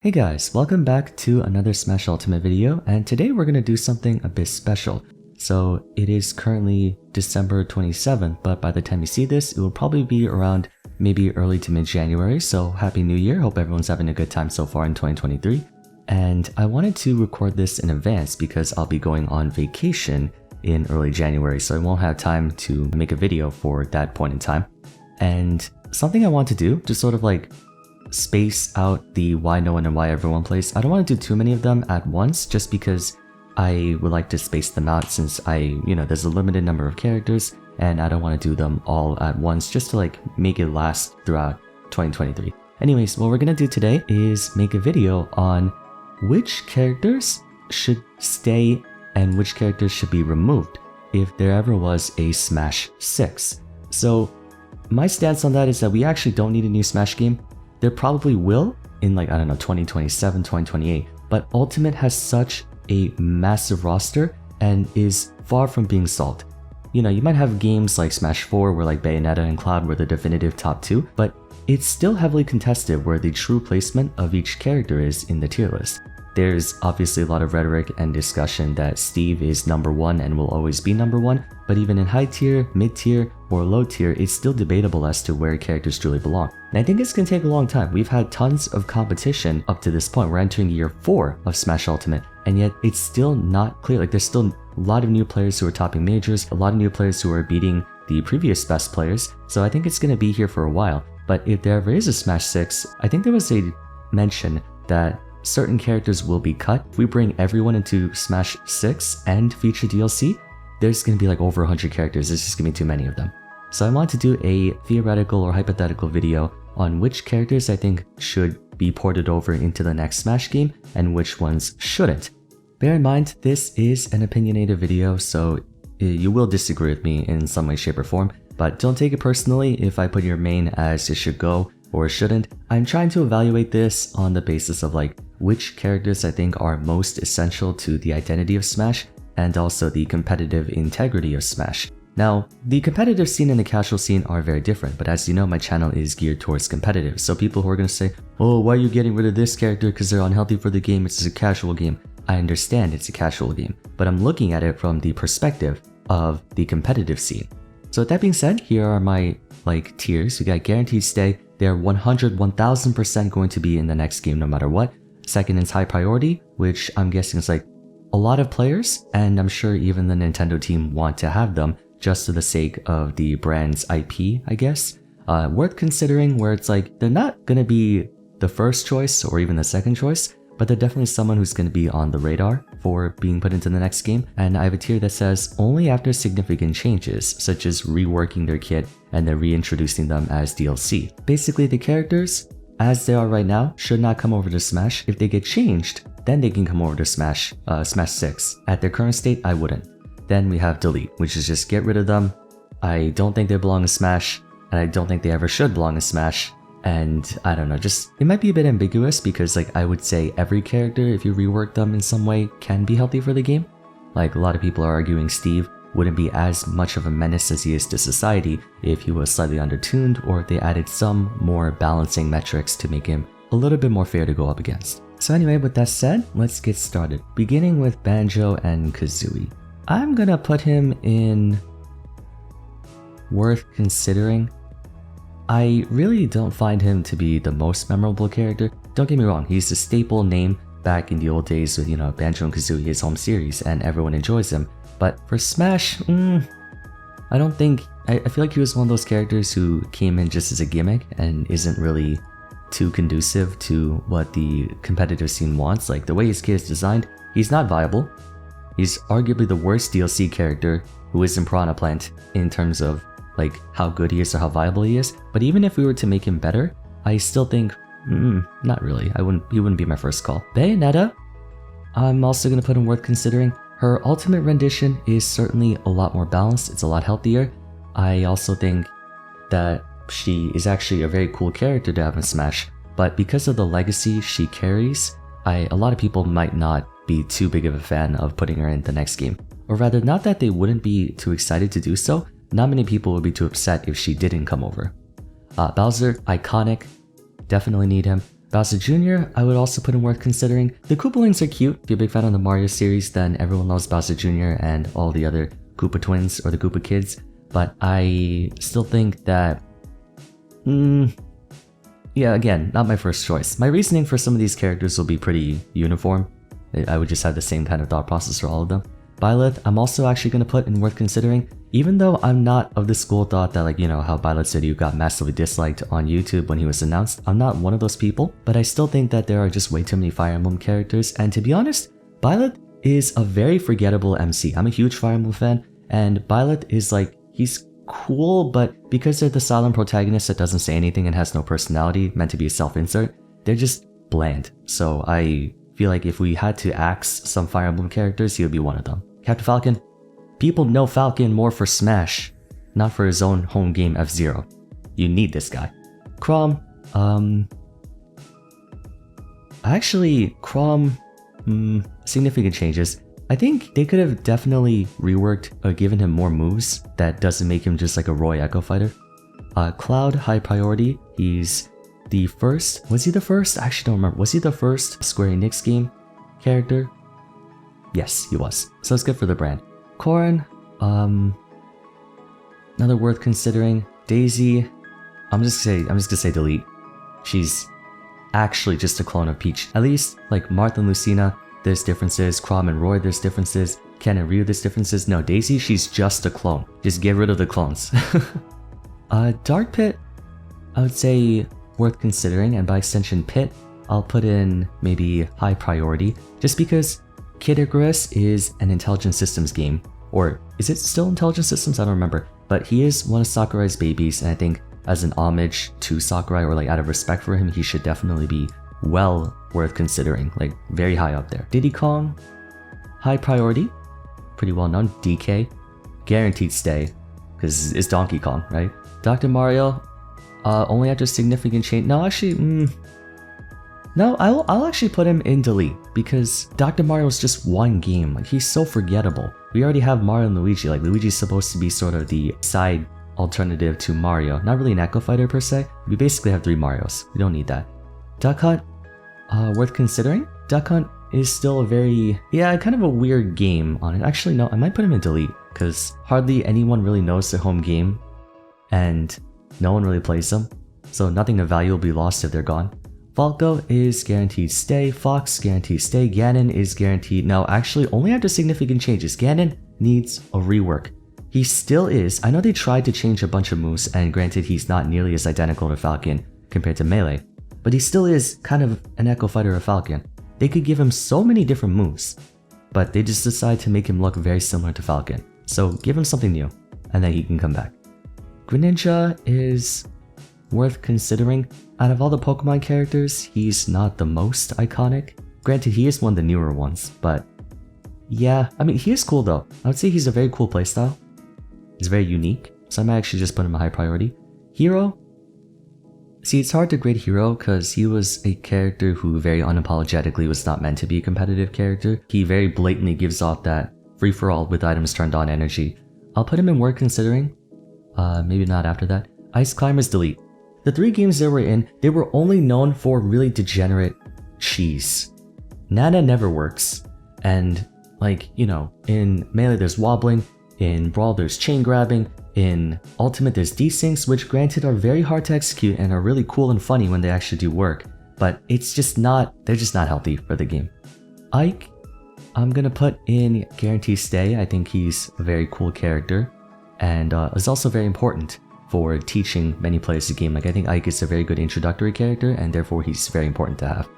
Hey guys, welcome back to another Smash Ultimate video, and today we're going to do something a bit special. So it is currently December 27th, but by the time you see this, it will probably be around maybe early to mid-January, so Happy New Year, hope everyone's having a good time so far in 2023. And I wanted to record this in advance because I'll be going on vacation in early January, so I won't have time to make a video for that point in time. And something I want to do, just sort of like space out the why no one and why everyone plays. I don't want to do too many of them at once just because I would like to space them out since there's a limited number of characters and I don't want to do them all at once just to like make it last throughout 2023. Anyways, what we're gonna do today is make a video on which characters should stay and which characters should be removed if there ever was a Smash 6. So my stance on that is that we actually don't need a new Smash game. There probably will in 2027, 2028, but Ultimate has such a massive roster and is far from being solved. You might have games like Smash 4 where like Bayonetta and Cloud were the definitive top 2, but it's still heavily contested where the true placement of each character is in the tier list. There's obviously a lot of rhetoric and discussion that Steve is number 1 and will always be number 1, but even in high tier, mid tier, or low tier, it's still debatable as to where characters truly belong. And I think it's going to take a long time. We've had tons of competition up to this point. We're entering year 4 of Smash Ultimate, and yet it's still not clear. Like there's still a lot of new players who are topping majors, a lot of new players who are beating the previous best players, so I think it's going to be here for a while. But if there ever is a Smash 6, I think there was a mention that certain characters will be cut. If we bring everyone into Smash 6 and feature DLC, there's going to be like over 100 characters. There's just going to be too many of them. So I want to do a theoretical or hypothetical video on which characters I think should be ported over into the next Smash game and which ones shouldn't. Bear in mind, this is an opinionated video, so you will disagree with me in some way, shape, or form, but don't take it personally if I put your main as it should go or shouldn't. I'm trying to evaluate this on the basis of like which characters I think are most essential to the identity of Smash and also the competitive integrity of Smash. Now, the competitive scene and the casual scene are very different, but as you know, my channel is geared towards competitive. So people who are going to say, oh, why are you getting rid of this character because they're unhealthy for the game, it's a casual game. I understand it's a casual game, but I'm looking at it from the perspective of the competitive scene. So with that being said, here are my tiers. We got guaranteed stay. They're 1000% going to be in the next game no matter what. Second is high priority, which I'm guessing is like a lot of players, and I'm sure even the Nintendo team want to have them just for the sake of the brand's IP, I guess. Worth considering where it's like they're not going to be the first choice or even the second choice, but they're definitely someone who's going to be on the radar for being put into the next game. And I have a tier that says only after significant changes, such as reworking their kit and then reintroducing them as DLC. Basically, the characters, as they are right now, should not come over to Smash. If they get changed, then they can come over to Smash 6. At their current state, I wouldn't. Then we have delete, which is just get rid of them. I don't think they belong in Smash, and I don't think they ever should belong in Smash. And I don't know, just it might be a bit ambiguous because I would say every character, if you rework them in some way, can be healthy for the game. Like a lot of people are arguing Steve wouldn't be as much of a menace as he is to society if he was slightly undertuned or if they added some more balancing metrics to make him a little bit more fair to go up against. So anyway, with that said, let's get started. Beginning with Banjo and Kazooie. I'm gonna put him in worth considering. I really don't find him to be the most memorable character. Don't get me wrong, he's a staple name back in the old days with, Banjo and Kazooie, his home series, and everyone enjoys him. But for Smash, I don't think, I feel like he was one of those characters who came in just as a gimmick and isn't really too conducive to what the competitive scene wants. Like the way his kit is designed, he's not viable. He's arguably the worst DLC character who isn't Piranha Plant in terms of like how good he is or how viable he is. But even if we were to make him better, I still think, not really. He wouldn't be my first call. Bayonetta, I'm also gonna put him worth considering. Her ultimate rendition is certainly a lot more balanced. It's a lot healthier. I also think that she is actually a very cool character to have in Smash, but because of the legacy she carries, a lot of people might not be too big of a fan of putting her in the next game. Or rather, not that they wouldn't be too excited to do so, not many people would be too upset if she didn't come over. Bowser, iconic, definitely need him. Bowser Jr., I would also put him worth considering. The Koopalings are cute. If you're a big fan of the Mario series, then everyone loves Bowser Jr. and all the other Koopa twins or the Koopa kids. But I still think that... yeah, again, not my first choice. My reasoning for some of these characters will be pretty uniform. I would just have the same kind of thought process for all of them. Byleth, I'm also actually going to put in worth considering, even though I'm not of the school thought that, like, you know, how Byleth's video got massively disliked on YouTube when he was announced. I'm not one of those people, but I still think that there are just way too many Fire Emblem characters, and to be honest, Byleth is a very forgettable MC. I'm a huge Fire Emblem fan, and Byleth is like, he's cool, but because they're the silent protagonist that doesn't say anything and has no personality, meant to be a self-insert, they're just bland. So I feel like if we had to axe some Fire Emblem characters, he would be one of them. Captain Falcon. People know Falcon more for Smash, not for his own home game F-Zero. You need this guy. Chrom. Actually, Chrom, significant changes. I think they could have definitely reworked or given him more moves that doesn't make him just like a Roy Echo fighter. Cloud, high priority. He's the first. Was he the first? I actually don't remember. Was he the first Square Enix game character? Yes, he was. So it's good for the brand. Corrin, another worth considering. Daisy, I'm just gonna say delete. She's actually just a clone of Peach. At least like Martha and Lucina, there's differences. Chrom and Roy, there's differences. Ken and Ryu, there's differences. No, Daisy, she's just a clone. Just get rid of the clones. Dark Pit, I would say worth considering, and by extension Pit, I'll put in maybe high priority, just because Kid Icarus is an Intelligent Systems game, or is it still Intelligent Systems? I don't remember, but he is one of Sakurai's babies, and I think as an homage to Sakurai, or like out of respect for him, he should definitely be well worth considering, like very high up there. Diddy Kong, high priority, pretty well known. DK, guaranteed stay, because it's Donkey Kong, right? Dr. Mario, only after significant change. No, actually, no, I'll actually put him in delete, because Dr. Mario is just one game. Like, he's so forgettable. We already have Mario and Luigi. Like, Luigi's supposed to be sort of the side alternative to Mario. Not really an Echo Fighter per se. We basically have 3 Marios. We don't need that. Duck Hunt, worth considering. Duck Hunt is still a very, kind of a weird game on it. Actually, no, I might put him in delete, because hardly anyone really knows their home game, and no one really plays them. So nothing of value will be lost if they're gone. Falco is guaranteed stay, Fox guaranteed stay, Ganon is guaranteed. No, actually only after significant changes. Ganon needs a rework. He still is. I know they tried to change a bunch of moves, and granted he's not nearly as identical to Falcon compared to Melee, but he still is kind of an Echo Fighter of Falcon. They could give him so many different moves, but they just decide to make him look very similar to Falcon. So give him something new, and then he can come back. Greninja is worth considering. Out of all the Pokemon characters, he's not the most iconic. Granted, he is one of the newer ones, but yeah, I mean, he is cool though. I would say he's a very cool playstyle. He's very unique, so I might actually just put him a high priority. Hero? See, it's hard to grade Hero because he was a character who very unapologetically was not meant to be a competitive character. He very blatantly gives off that free-for-all with items turned on energy. I'll put him in worth considering. Maybe not after that. Ice Climbers delete. The 3 games they were in, they were only known for really degenerate cheese. Nana never works, and like, you know, in Melee there's wobbling, in Brawl there's chain grabbing, in Ultimate there's desyncs, which granted are very hard to execute and are really cool and funny when they actually do work, but it's just not, they're just not healthy for the game. Ike, I'm gonna put in guarantee stay. I think he's a very cool character, and is also very important for teaching many players the game. Like, I think Ike is a very good introductory character, and therefore he's very important to have.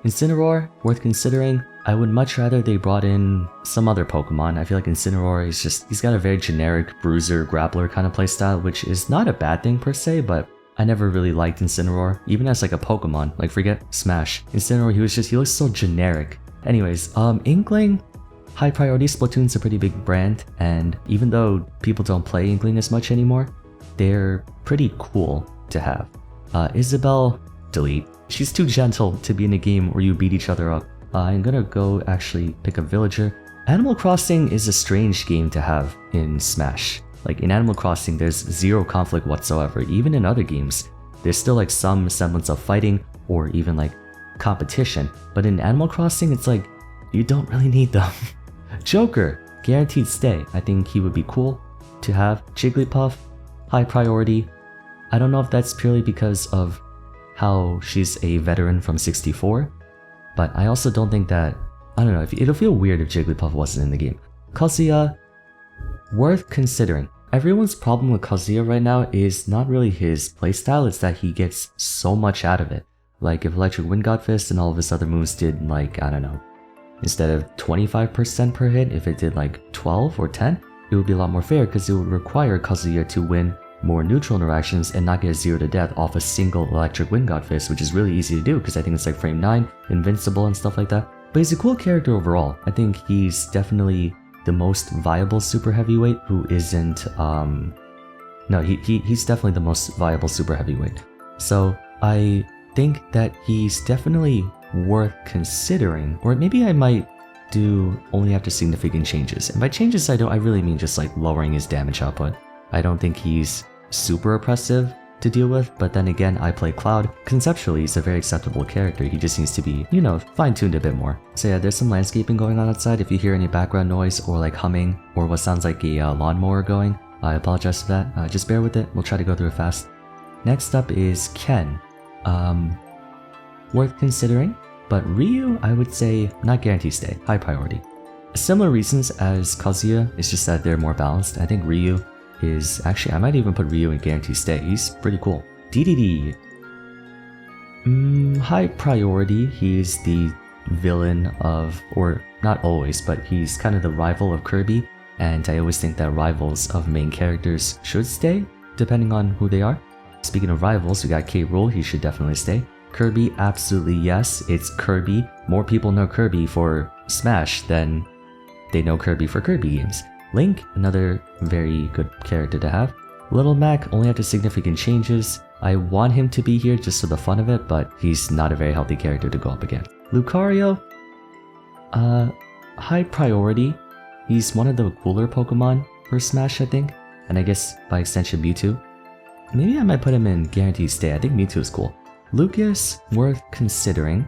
Incineroar, worth considering. I would much rather they brought in some other Pokemon. I feel like Incineroar is just, he's got a very generic bruiser, grappler kind of playstyle, which is not a bad thing per se, but I never really liked Incineroar, even as like a Pokemon. Like, forget Smash. Incineroar, he looks so generic. Anyways, Inkling, high priority. Splatoon's a pretty big brand, and even though people don't play Inkling as much anymore, they're pretty cool to have. Isabelle, delete. She's too gentle to be in a game where you beat each other up. I'm gonna go actually pick a villager. Animal Crossing is a strange game to have in Smash. Like, in Animal Crossing, there's zero conflict whatsoever. Even in other games, there's still like some semblance of fighting, or even like competition. But in Animal Crossing, it's like, you don't really need them. Joker, guaranteed stay. I think he would be cool to have. Jigglypuff, high priority. I don't know if that's purely because of how she's a veteran from 64, but I also don't think that, I don't know, it'll feel weird if Jigglypuff wasn't in the game. Kazuya, worth considering. Everyone's problem with Kazuya right now is not really his playstyle, it's that he gets so much out of it. Like if Electric Wind God Fist and all of his other moves did like, I don't know, instead of 25% per hit, if it did like 12 or 10, it would be a lot more fair because it would require Kazuya to win more neutral interactions and not get 0 to death off a single Electric Wind God Fist, which is really easy to do because I think it's like frame 9, invincible and stuff like that. But he's a cool character overall. I think he's definitely the most viable super heavyweight who isn't, he's definitely the most viable super heavyweight. So I think that he's definitely worth considering, or maybe I might do only after significant changes. And by changes, I really mean just like lowering his damage output. I don't think he's super oppressive to deal with, but then again, I play Cloud. Conceptually, he's a very acceptable character. He just needs to be, fine-tuned a bit more. So yeah, there's some landscaping going on outside. If you hear any background noise or like humming or what sounds like a lawnmower going, I apologize for that. Just bear with it. We'll try to go through it fast. Next up is Ken. Worth considering, but Ryu, I would say not guaranteed stay, high priority. Similar reasons as Kazuya, it's just that they're more balanced. I think Ryu is actually, I might even put Ryu in guaranteed stay. He's pretty cool. DDD. High priority. He's the villain of, or not always, but he's kind of the rival of Kirby. And I always think that rivals of main characters should stay, depending on who they are. Speaking of rivals, we got K. Rool. He should definitely stay. Kirby, absolutely yes. It's Kirby. More people know Kirby for Smash than they know Kirby for Kirby games. Link, another very good character to have. Little Mac, only after significant changes. I want him to be here just for the fun of it, but he's not a very healthy character to go up against. Lucario, high priority. He's one of the cooler Pokemon for Smash, I think. And I guess by extension Mewtwo. Maybe I might put him in guaranteed stay. I think Mewtwo is cool. Lucas, worth considering.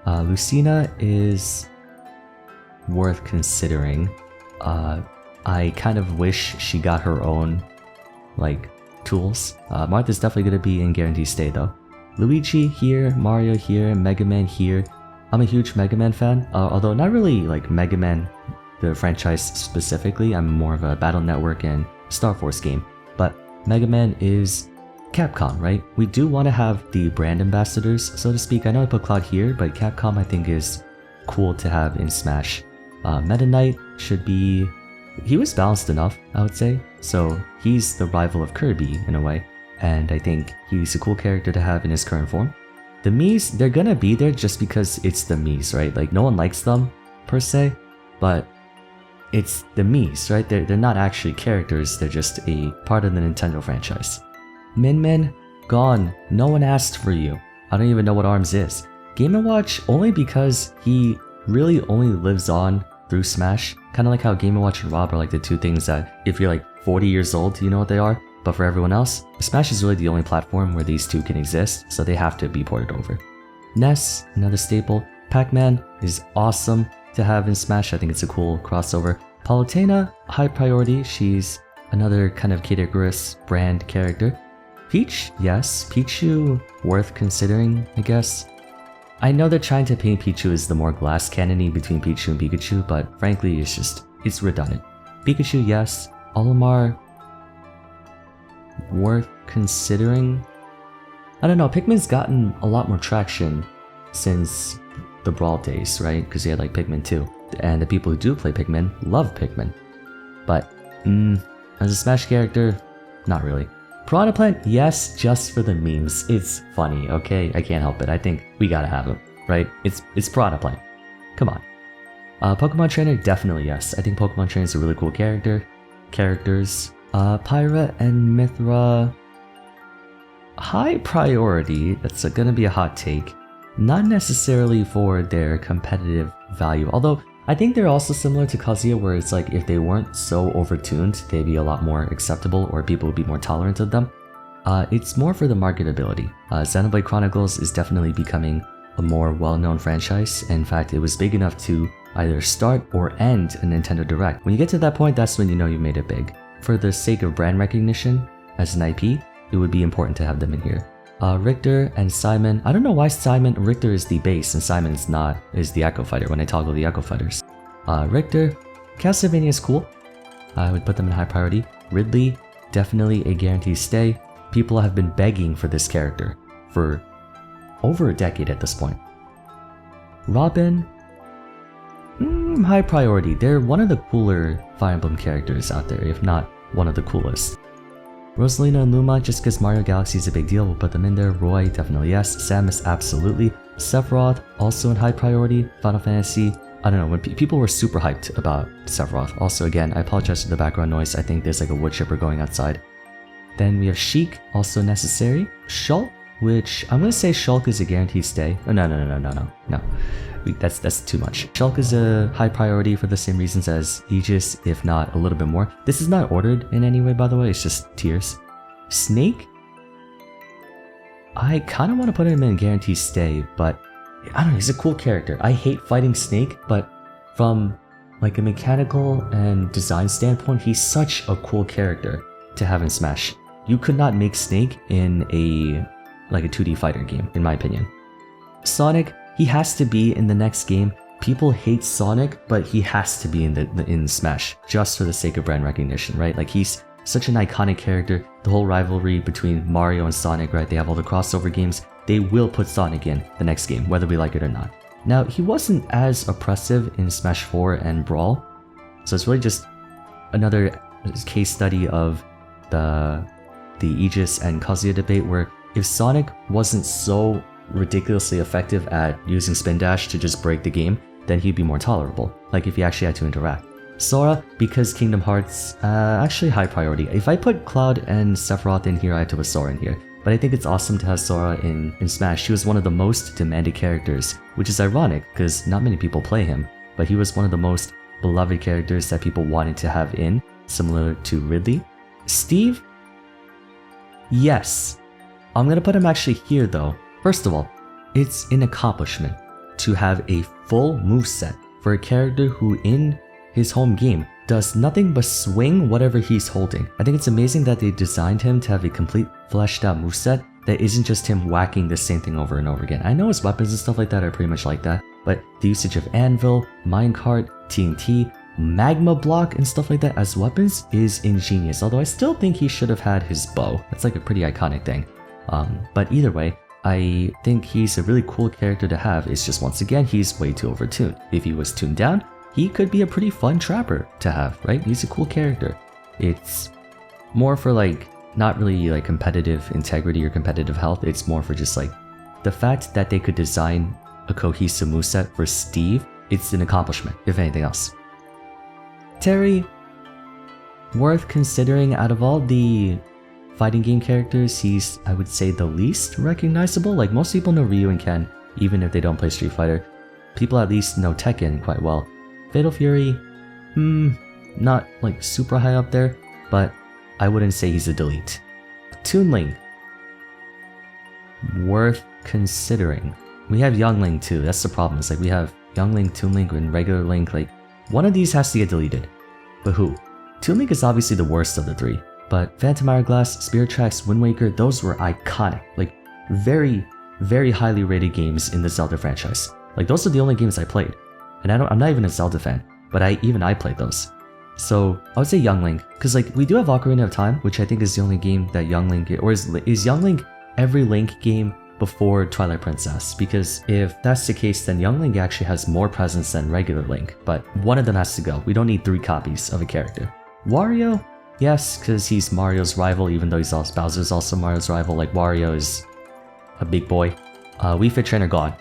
Lucina is worth considering. I kind of wish she got her own, like, tools. Martha's definitely gonna be in guaranteed stay though. Luigi here, Mario here, Mega Man here. I'm a huge Mega Man fan, although not really like Mega Man, the franchise specifically. I'm more of a Battle Network and Star Force game. But Mega Man is Capcom, right? We do want to have the brand ambassadors, so to speak. I know I put Cloud here, but Capcom I think is cool to have in Smash. Meta Knight should be... he was balanced enough, I would say. So he's the rival of Kirby in a way, and I think he's a cool character to have in his current form. The Miis, they're gonna be there just because it's the Miis, right? Like no one likes them per se, but it's the Miis, right? They're not actually characters, they're just a part of the Nintendo franchise. Min Min, gone. No one asked for you. I don't even know what ARMS is. Game & Watch only because he really only lives on through Smash. Kind of like how Game & Watch and Rob are like the two things that if you're like 40 years old, you know what they are. But for everyone else, Smash is really the only platform where these two can exist, so they have to be ported over. Ness, another staple. Pac-Man is awesome to have in Smash. I think it's a cool crossover. Palutena, high priority. She's another kind of categorized brand character. Peach, yes. Pichu, worth considering, I guess. I know they're trying to paint Pichu as the more glass cannon-y between Pichu and Pikachu, but frankly, it's redundant. Pikachu, yes. Olimar, worth considering. I don't know, Pikmin's gotten a lot more traction since the Brawl days, right? Because you had like Pikmin 2. And the people who do play Pikmin love Pikmin. But, as a Smash character, not really. Piranha Plant, yes, just for the memes. It's funny, okay? I can't help it. I think we gotta have him, right? It's Piranha Plant. Come on. Pokemon Trainer, definitely yes. I think Pokemon Trainer is a really cool characters. Pyra and Mithra, high priority. That's gonna be a hot take. Not necessarily for their competitive value, although I think they're also similar to Kazuya, where it's like if they weren't so overtuned, they'd be a lot more acceptable or people would be more tolerant of them. It's more for the marketability. Xenoblade Chronicles is definitely becoming a more well-known franchise. In fact, it was big enough to either start or end a Nintendo Direct. When you get to that point, that's when you know you made it big. For the sake of brand recognition as an IP, it would be important to have them in here. Richter and Simon. I don't know why Richter is the base and Simon is the Echo Fighter when I toggle the Echo Fighters. Richter, Castlevania is cool. I would put them in high priority. Ridley, definitely a guaranteed stay. People have been begging for this character for over a decade at this point. Robin, high priority. They're one of the cooler Fire Emblem characters out there, if not one of the coolest. Rosalina and Luma, just because Mario Galaxy is a big deal, we'll put them in there. Roy, definitely yes. Samus, absolutely. Sephiroth, also in high priority. Final Fantasy, I don't know, when people were super hyped about Sephiroth. Also, again, I apologize for the background noise. I think there's like a wood chipper going outside. Then we have Sheik, also necessary. Shulk, which I'm going to say Shulk is a guaranteed stay. Oh, no. That's too much. Shulk is a high priority for the same reasons as Aegis, if not a little bit more. This is not ordered in any way, by the way, it's just tiers. Snake? I kind of want to put him in guaranteed stay, but I don't know, he's a cool character. I hate fighting Snake, but from like a mechanical and design standpoint, he's such a cool character to have in Smash. You could not make Snake in a 2D fighter game, in my opinion. Sonic, he has to be in the next game. People hate Sonic, but he has to be in Smash, just for the sake of brand recognition, right? Like, he's such an iconic character. The whole rivalry between Mario and Sonic, right? They have all the crossover games. They will put Sonic in the next game, whether we like it or not. Now, he wasn't as oppressive in Smash 4 and Brawl, so it's really just another case study of the Aegis and Kazuya debate, where if Sonic wasn't so ridiculously effective at using Spin Dash to just break the game, then he'd be more tolerable, like if he actually had to interact. Sora, because Kingdom Hearts, actually high priority. If I put Cloud and Sephiroth in here, I have to put Sora in here. But I think it's awesome to have Sora in Smash. He was one of the most demanded characters, which is ironic because not many people play him, but he was one of the most beloved characters that people wanted to have in, similar to Ridley. Steve? Yes. I'm gonna put him actually here though. First of all, it's an accomplishment to have a full moveset for a character who in his home game does nothing but swing whatever he's holding. I think it's amazing that they designed him to have a complete fleshed out moveset that isn't just him whacking the same thing over and over again. I know his weapons and stuff like that are pretty much like that, but the usage of Anvil, Minecart, TNT, Magma Block and stuff like that as weapons is ingenious, although I still think he should have had his bow. That's like a pretty iconic thing. But either way, I think he's a really cool character to have. It's just, once again, he's way too overtuned. If he was tuned down, he could be a pretty fun trapper to have, right? He's a cool character. It's more for like, not really like competitive integrity or competitive health. It's more for just like the fact that they could design a cohesive moveset for Steve. It's an accomplishment, if anything else. Terry, worth considering. Out of all the fighting game characters, he's, I would say, the least recognizable. Like, most people know Ryu and Ken, even if they don't play Street Fighter. People at least know Tekken quite well. Fatal Fury, not like super high up there, but I wouldn't say he's a delete. Toon Link, worth considering. We have Young Link too, that's the problem. It's like we have Young Link, Toon Link, and regular Link. Like, one of these has to get deleted. But who? Toon Link is obviously the worst of the three. But Phantom Hourglass, Spirit Tracks, Wind Waker, those were iconic. Like, very, very highly rated games in the Zelda franchise. Like, those are the only games I played. And I'm not even a Zelda fan, but I played those. So I would say Young Link, because like we do have Ocarina of Time, which I think is the only game that Young Link, or is Young Link every Link game before Twilight Princess? Because if that's the case, then Young Link actually has more presence than regular Link, but one of them has to go. We don't need 3 copies of a character. Wario, yes, because he's Mario's rival, even though Bowser's also Mario's rival. Like, Wario is a big boy. Wii Fit Trainer gone.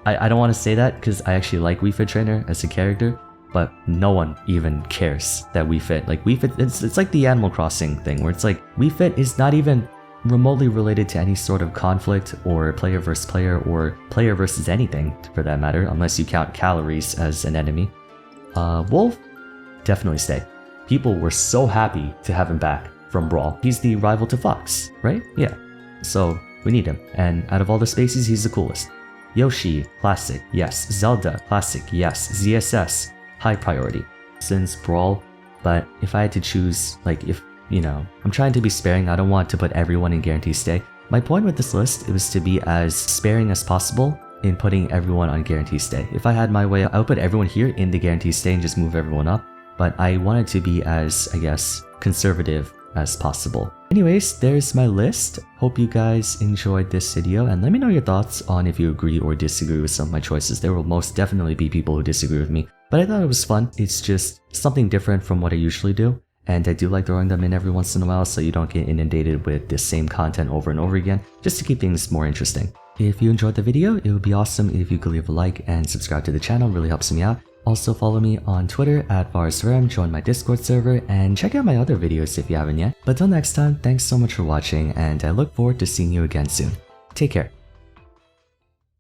I don't want to say that because I actually like Wii Fit Trainer as a character, but no one even cares that Wii Fit. Like, Wii Fit, it's like the Animal Crossing thing, where it's like Wii Fit is not even remotely related to any sort of conflict or player versus player or player versus anything for that matter, unless you count calories as an enemy. Wolf, definitely stay. People were so happy to have him back from Brawl. He's the rival to Fox, right? Yeah. So we need him. And out of all the species, he's the coolest. Yoshi, classic, yes. Zelda, classic, yes. ZSS, high priority. Since Brawl, but if I had to choose, like if, you know, I'm trying to be sparing, I don't want to put everyone in guarantee stay. My point with this list was to be as sparing as possible in putting everyone on guarantee stay. If I had my way, I would put everyone here in the guarantee stay and just move everyone up, but I wanted to be as, I guess, conservative as possible. Anyways, there's my list. Hope you guys enjoyed this video, and let me know your thoughts on if you agree or disagree with some of my choices. There will most definitely be people who disagree with me, but I thought it was fun. It's just something different from what I usually do, and I do like throwing them in every once in a while so you don't get inundated with the same content over and over again, just to keep things more interesting. If you enjoyed the video, it would be awesome if you could leave a like and subscribe to the channel, really helps me out. Also follow me on Twitter at Vars, join my Discord server, and check out my other videos if you haven't yet. But till next time, thanks so much for watching, and I look forward to seeing you again soon. Take care.